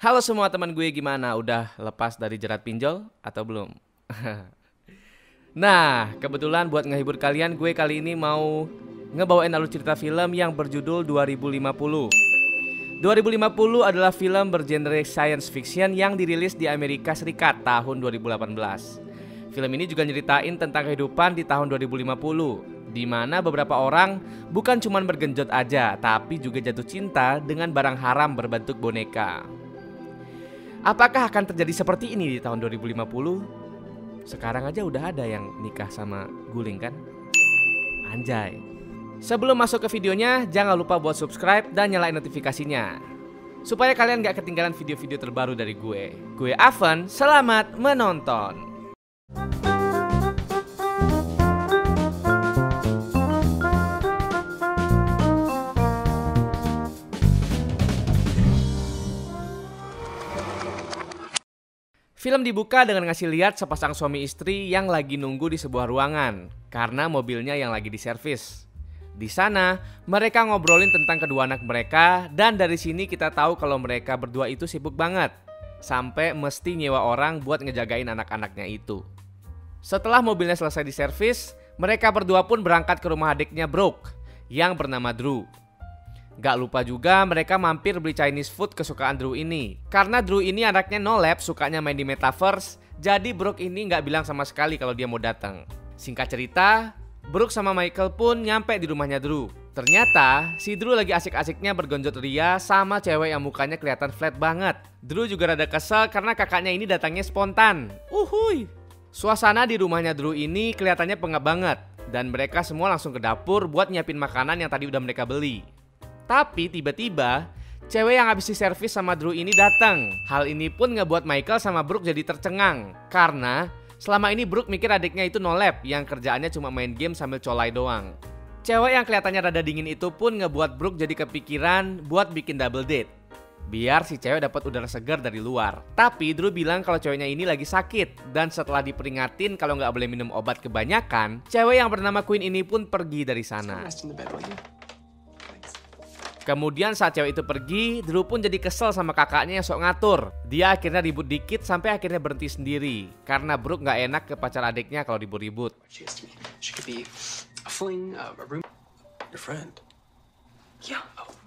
Halo semua teman gue, gimana? Udah lepas dari jerat pinjol atau belum? Nah, kebetulan buat ngehibur kalian, gue kali ini mau ngebawain alur cerita film yang berjudul 2050. 2050 adalah film bergenre science fiction yang dirilis di Amerika Serikat tahun 2018. Film ini juga nyeritain tentang kehidupan di tahun 2050, di mana beberapa orang bukan cuma bergenjot aja, tapi juga jatuh cinta dengan barang haram berbentuk boneka. Apakah akan terjadi seperti ini di tahun 2050? Sekarang aja udah ada yang nikah sama guling kan? Anjay. Sebelum masuk ke videonya, jangan lupa buat subscribe dan nyalain notifikasinya, supaya kalian gak ketinggalan video-video terbaru dari gue. Gue Avan, selamat menonton. Film dibuka dengan ngasih lihat sepasang suami istri yang lagi nunggu di sebuah ruangan karena mobilnya yang lagi diservis. Di sana, mereka ngobrolin tentang kedua anak mereka, dan dari sini kita tahu kalau mereka berdua itu sibuk banget, sampai mesti nyewa orang buat ngejagain anak-anaknya itu. Setelah mobilnya selesai diservis, mereka berdua pun berangkat ke rumah adiknya Brooke yang bernama Drew. Gak lupa juga mereka mampir beli Chinese food kesukaan Drew ini. Karena Drew ini anaknya no lab, sukanya main di metaverse, jadi Brooke ini gak bilang sama sekali kalau dia mau datang. Singkat cerita, Brooke sama Michael pun nyampe di rumahnya Drew. Ternyata si Drew lagi asik-asiknya bergonjot ria sama cewek yang mukanya kelihatan flat banget. Drew juga rada kesel karena kakaknya ini datangnya spontan. Uhuy. Suasana di rumahnya Drew ini kelihatannya pengap banget, dan mereka semua langsung ke dapur buat nyiapin makanan yang tadi udah mereka beli. Tapi tiba-tiba cewek yang habis diservis sama Drew ini datang. Hal ini pun ngebuat Michael sama Brooke jadi tercengang, karena selama ini Brooke mikir adiknya itu no lab yang kerjaannya cuma main game sambil colai doang. Cewek yang kelihatannya rada dingin itu pun ngebuat Brooke jadi kepikiran buat bikin double date, biar si cewek dapat udara segar dari luar. Tapi Drew bilang kalau ceweknya ini lagi sakit, dan setelah diperingatin kalau nggak boleh minum obat kebanyakan, cewek yang bernama Queen ini pun pergi dari sana. Kemudian saat cewek itu pergi, Drew pun jadi kesel sama kakaknya yang sok ngatur. Dia akhirnya ribut dikit sampai akhirnya berhenti sendiri, karena Brooke gak enak ke pacar adiknya kalau ribut-ribut.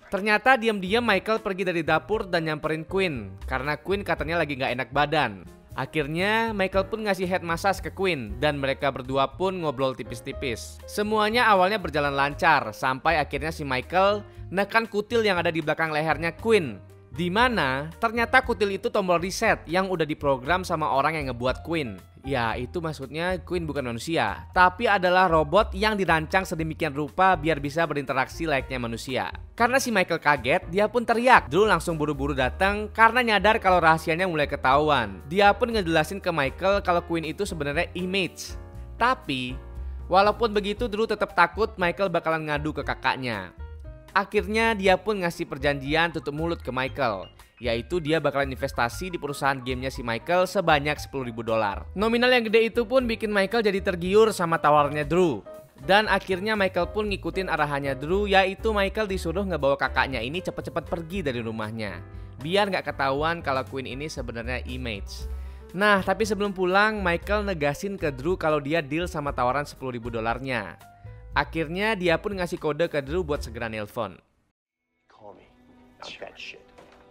Ternyata diam-diam Michael pergi dari dapur dan nyamperin Queen, karena Queen katanya lagi gak enak badan. Akhirnya Michael pun ngasih head massage ke Queen, dan mereka berdua pun ngobrol tipis-tipis. Semuanya awalnya berjalan lancar, sampai akhirnya si Michael nekan kutil yang ada di belakang lehernya Queen, di mana ternyata kutil itu tombol reset yang udah diprogram sama orang yang ngebuat Queen. Ya, itu maksudnya Queen bukan manusia, tapi adalah robot yang dirancang sedemikian rupa biar bisa berinteraksi layaknya manusia. Karena si Michael kaget, dia pun teriak. Drew langsung buru-buru datang karena nyadar kalau rahasianya mulai ketahuan. Dia pun ngejelasin ke Michael kalau Queen itu sebenarnya image. Tapi walaupun begitu, Drew tetap takut Michael bakalan ngadu ke kakaknya. Akhirnya dia pun ngasih perjanjian tutup mulut ke Michael, yaitu dia bakalan investasi di perusahaan gamenya si Michael sebanyak $10.000. Nominal yang gede itu pun bikin Michael jadi tergiur sama tawarnya Drew. Dan akhirnya Michael pun ngikutin arahannya Drew, yaitu Michael disuruh ngebawa kakaknya ini cepet-cepet pergi dari rumahnya, biar gak ketahuan kalau Queen ini sebenarnya image. Nah, tapi sebelum pulang, Michael negasin ke Drew kalau dia deal sama tawaran $10.000-nya. Akhirnya dia pun ngasih kode ke Drew buat segera nelpon.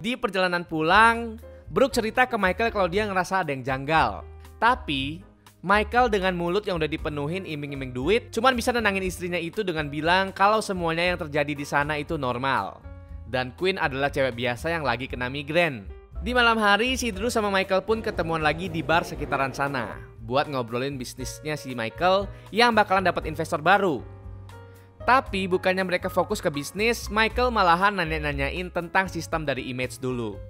Di perjalanan pulang, Brooke cerita ke Michael kalau dia ngerasa ada yang janggal. Tapi Michael dengan mulut yang udah dipenuhin iming-iming duit cuman bisa nenangin istrinya itu dengan bilang kalau semuanya yang terjadi di sana itu normal, dan Queen adalah cewek biasa yang lagi kena migrain. Di malam hari, si Drew sama Michael pun ketemuan lagi di bar sekitaran sana buat ngobrolin bisnisnya si Michael yang bakalan dapat investor baru. Tapi bukannya mereka fokus ke bisnis, Michael malahan nanya-nanyain tentang sistem dari image dulu.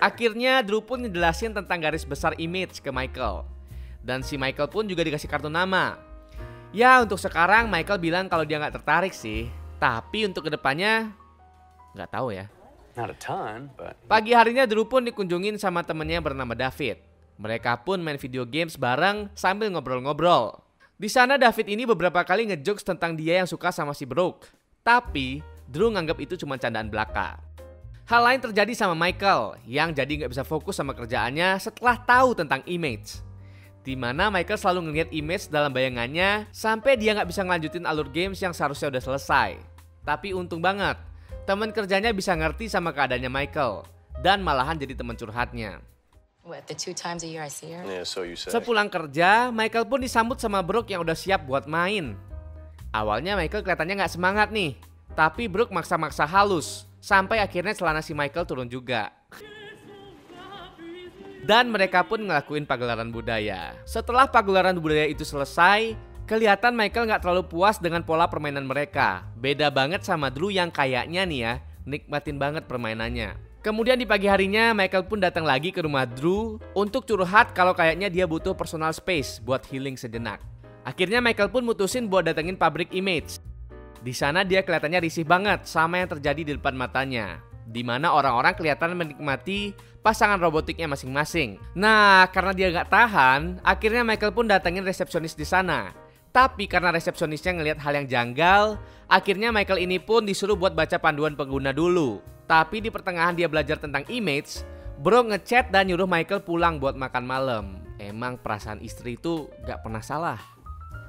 Akhirnya Drew pun ngejelasin tentang garis besar image ke Michael, dan si Michael pun juga dikasih kartu nama. Ya, untuk sekarang Michael bilang kalau dia nggak tertarik sih, tapi untuk kedepannya nggak tahu ya. Pagi harinya Drew pun dikunjungin sama temennya bernama David. Mereka pun main video games bareng sambil ngobrol-ngobrol. Di sana David ini beberapa kali ngejokes tentang dia yang suka sama si Brooke. Tapi Drew nganggap itu cuma candaan belaka. Hal lain terjadi sama Michael yang jadi nggak bisa fokus sama kerjaannya setelah tahu tentang image. Dimana Michael selalu ngeliat image dalam bayangannya sampai dia nggak bisa ngelanjutin alur games yang seharusnya udah selesai. Tapi untung banget, teman kerjanya bisa ngerti sama keadaannya Michael dan malahan jadi teman curhatnya. Sepulang kerja, Michael pun disambut sama Brooke yang udah siap buat main. Awalnya Michael kelihatannya nggak semangat nih, tapi Brooke maksa-maksa halus sampai akhirnya celana si Michael turun juga. Dan mereka pun ngelakuin pagelaran budaya. Setelah pagelaran budaya itu selesai, kelihatan Michael nggak terlalu puas dengan pola permainan mereka. Beda banget sama Drew yang kayaknya nih ya, nikmatin banget permainannya. Kemudian di pagi harinya Michael pun datang lagi ke rumah Drew untuk curhat kalau kayaknya dia butuh personal space buat healing sejenak. Akhirnya Michael pun mutusin buat datengin pabrik image. Di sana dia kelihatannya risih banget sama yang terjadi di depan matanya, di mana orang-orang kelihatan menikmati pasangan robotiknya masing-masing. Nah, karena dia gak tahan, akhirnya Michael pun datengin resepsionis di sana. Tapi karena resepsionisnya ngelihat hal yang janggal, akhirnya Michael ini pun disuruh buat baca panduan pengguna dulu. Tapi di pertengahan dia belajar tentang image, Brooke ngechat dan nyuruh Michael pulang buat makan malam. Emang perasaan istri itu gak pernah salah.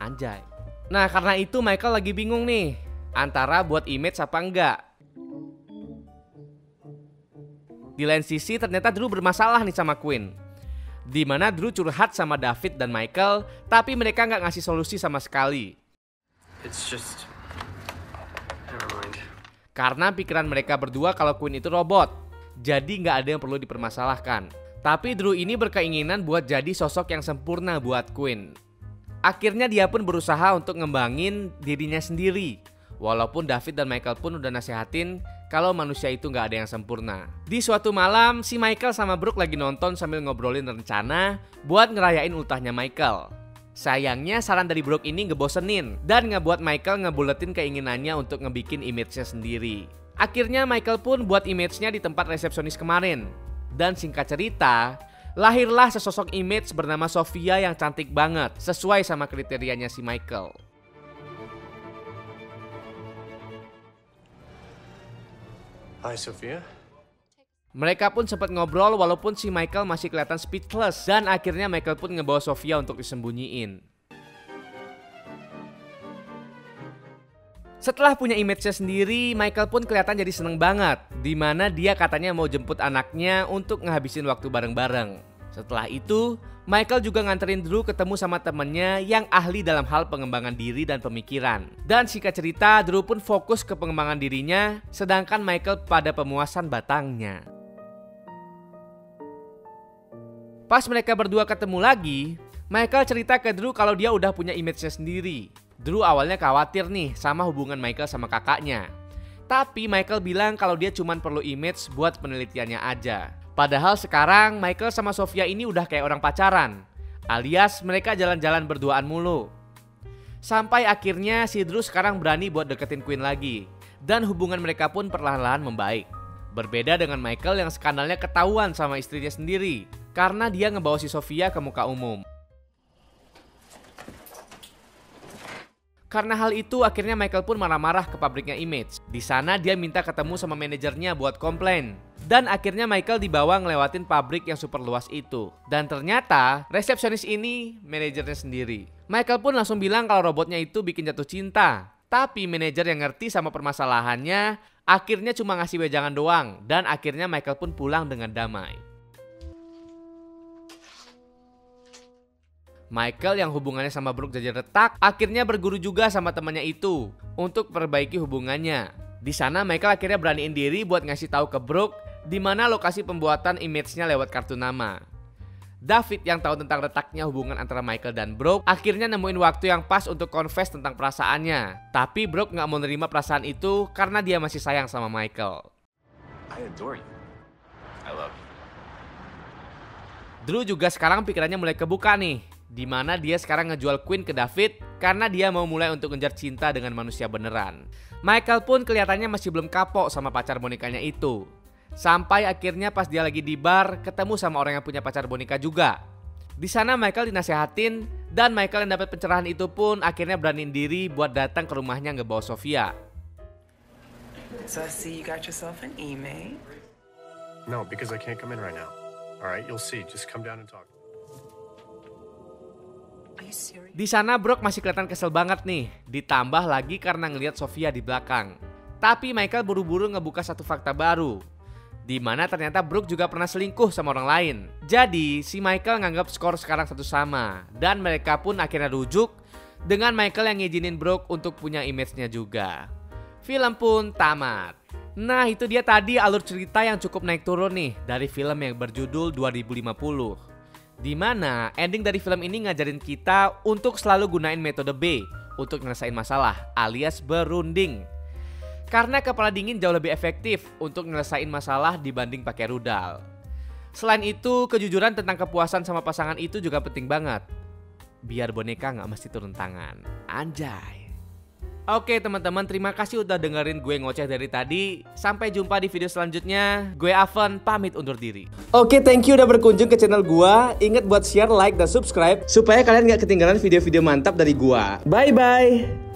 Anjay. Nah, karena itu Michael lagi bingung nih, antara buat image apa enggak. Di lain sisi ternyata Drew bermasalah nih sama Quinn, di mana Drew curhat sama David dan Michael, tapi mereka nggak ngasih solusi sama sekali. Karena pikiran mereka berdua kalau Quinn itu robot, jadi nggak ada yang perlu dipermasalahkan. Tapi Drew ini berkeinginan buat jadi sosok yang sempurna buat Quinn. Akhirnya dia pun berusaha untuk ngembangin dirinya sendiri. Walaupun David dan Michael pun udah nasehatin kalau manusia itu nggak ada yang sempurna. Di suatu malam, si Michael sama Brooke lagi nonton sambil ngobrolin rencana buat ngerayain ultahnya Michael. Sayangnya saran dari Brooke ini ngebosenin dan ngebuat Michael ngebuletin keinginannya untuk ngebikin image-nya sendiri. Akhirnya Michael pun buat image-nya di tempat resepsionis kemarin. Dan singkat cerita, lahirlah sesosok image bernama Sofia yang cantik banget, sesuai sama kriterianya si Michael. Hi, Sophia. Mereka pun sempat ngobrol walaupun si Michael masih kelihatan speechless, dan akhirnya Michael pun ngebawa Sofia untuk disembunyiin. Setelah punya image-nya sendiri, Michael pun kelihatan jadi seneng banget, dimana dia katanya mau jemput anaknya untuk ngehabisin waktu bareng-bareng. Setelah itu, Michael juga nganterin Drew ketemu sama temennya yang ahli dalam hal pengembangan diri dan pemikiran. Dan singkat cerita, Drew pun fokus ke pengembangan dirinya, sedangkan Michael pada pemuasan batangnya. Pas mereka berdua ketemu lagi, Michael cerita ke Drew kalau dia udah punya image-nya sendiri. Drew awalnya khawatir nih sama hubungan Michael sama kakaknya. Tapi Michael bilang kalau dia cuma perlu image buat penelitiannya aja. Padahal sekarang Michael sama Sofia ini udah kayak orang pacaran, alias mereka jalan-jalan berduaan mulu. Sampai akhirnya si Drew sekarang berani buat deketin Quinn lagi, dan hubungan mereka pun perlahan-lahan membaik. Berbeda dengan Michael yang skandalnya ketahuan sama istrinya sendiri, karena dia ngebawa si Sofia ke muka umum. Karena hal itu akhirnya Michael pun marah-marah ke pabriknya Image. Di sana dia minta ketemu sama manajernya buat komplain. Dan akhirnya Michael dibawa ngelewatin pabrik yang super luas itu. Dan ternyata resepsionis ini manajernya sendiri. Michael pun langsung bilang kalau robotnya itu bikin jatuh cinta. Tapi manajer yang ngerti sama permasalahannya akhirnya cuma ngasih wejangan doang. Dan akhirnya Michael pun pulang dengan damai. Michael yang hubungannya sama Brooke jadi retak, akhirnya berguru juga sama temannya itu untuk perbaiki hubungannya. Di sana Michael akhirnya beraniin diri buat ngasih tahu ke Brooke di mana lokasi pembuatan image-nya lewat kartu nama. David yang tahu tentang retaknya hubungan antara Michael dan Brooke akhirnya nemuin waktu yang pas untuk confess tentang perasaannya. Tapi Brooke nggak mau nerima perasaan itu karena dia masih sayang sama Michael. I adore you. I love you. Drew juga sekarang pikirannya mulai kebuka nih, di mana dia sekarang ngejual Quinn ke David karena dia mau mulai untuk ngejar cinta dengan manusia beneran. Michael pun kelihatannya masih belum kapok sama pacar bonikanya itu. Sampai akhirnya pas dia lagi di bar ketemu sama orang yang punya pacar boneka juga. Di sana Michael dinasehatin dan Michael yang dapat pencerahan itu pun akhirnya beraniin diri buat datang ke rumahnya ngebawa Sofia. So I see you got yourself an email. No, because I can't come in right now. All right, you'll see. Just come down and talk. Are you serious? Di sana Brock masih kelihatan kesel banget nih, ditambah lagi karena ngelihat Sofia di belakang. Tapi Michael buru-buru ngebuka satu fakta baru, di mana ternyata Brock juga pernah selingkuh sama orang lain. Jadi si Michael nganggap skor sekarang satu sama, dan mereka pun akhirnya rujuk dengan Michael yang ngizinin Brock untuk punya image-nya juga. Film pun tamat. Nah itu dia tadi alur cerita yang cukup naik turun nih dari film yang berjudul 2050. Dimana ending dari film ini ngajarin kita untuk selalu gunain metode B untuk nyelesain masalah alias berunding. Karena kepala dingin jauh lebih efektif untuk nyelesain masalah dibanding pakai rudal. Selain itu, kejujuran tentang kepuasan sama pasangan itu juga penting banget. Biar boneka gak mesti turun tangan. Anjay. Oke teman-teman, terima kasih udah dengerin gue ngoceh dari tadi. Sampai jumpa di video selanjutnya. Gue Avan, pamit undur diri. Oke, thank you udah berkunjung ke channel gue. Ingat buat share, like, dan subscribe supaya kalian gak ketinggalan video-video mantap dari gue. Bye-bye.